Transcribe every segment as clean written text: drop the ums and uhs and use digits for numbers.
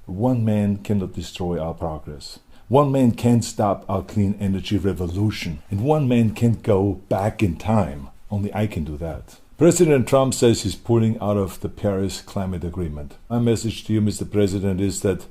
One man cannot destroy our progress. One man can't stop our clean energy revolution. And one man can't go back in time. Only I can do that. President Trump says he's pulling out of the Paris Climate Agreement. My message to you, Mr. President, is that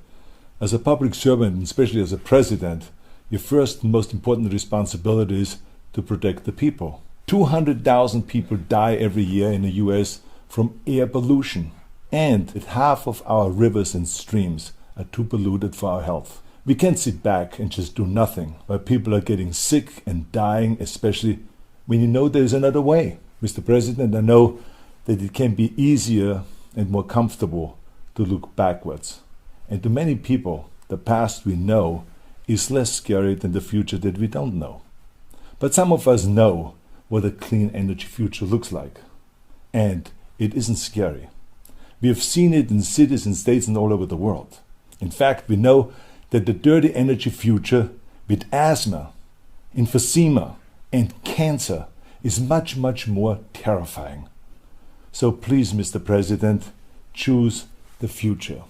as a public servant, and especially as a president, your first and most important responsibility is to protect the people. 200,000 people die every year in the US from air pollution. And half of our rivers and streams are too polluted for our health. We can't sit back and just do nothing while people are getting sick and dying, especially when you know there's another way. Mr. President, I know that it can be easier and more comfortable to look backwards. And to many people, the past we know is less scary than the future that we don't know. But some of us know what a clean energy future looks like. And it isn't scary. We have seen it in cities and states and all over the world. In fact, we know that the dirty energy future with asthma, emphysema, and cancer is much, much more terrifying. So please, Mr. President, choose the future.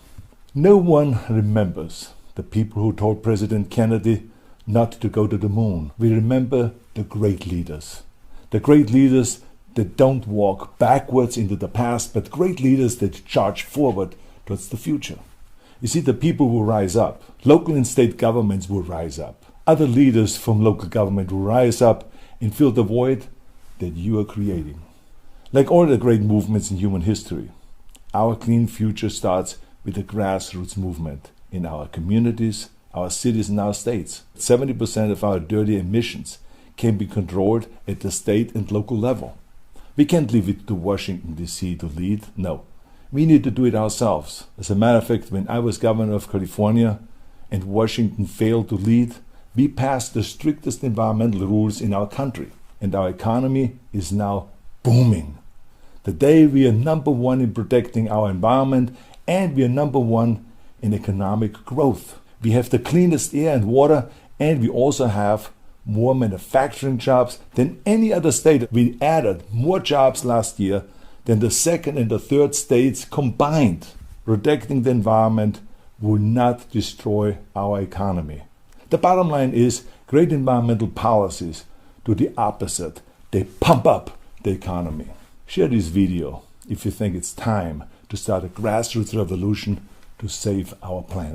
No one remembers the people who told President Kennedy not to go to the moon. We remember the great leaders. The great leaders that don't walk backwards into the past, but great leaders that charge forward towards the future. You see, the people will rise up. Local and state governments will rise up. Other leaders from local government will rise up and fill the void that you are creating. Like all the great movements in human history, our clean future starts with a grassroots movement in our communities, our cities, and our states. 70% of our dirty emissions can be controlled at the state and local level. We can't leave it to Washington, D.C. to lead. No, we need to do it ourselves. As a matter of fact, when I was governor of California and Washington failed to lead, we passed the strictest environmental rules in our country. And our economy is now booming. Today we are number one in protecting our environment, and we are number one in economic growth. We have the cleanest air and water, and we also have more manufacturing jobs than any other state. We added more jobs last year than the second and the third states combined. Protecting the environment will not destroy our economy. The bottom line is great environmental policies do the opposite. They pump up the economy. Share this video if you think it's time to start a grassroots revolution to save our planet.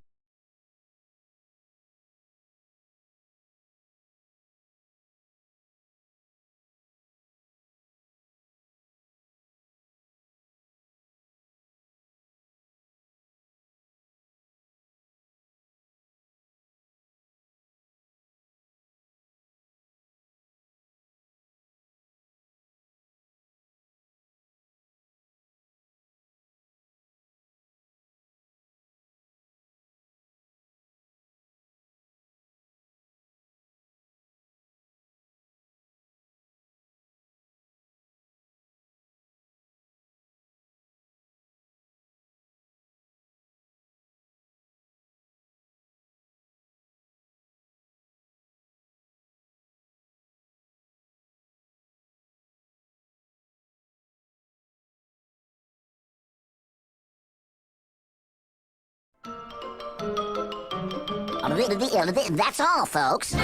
That's all, folks.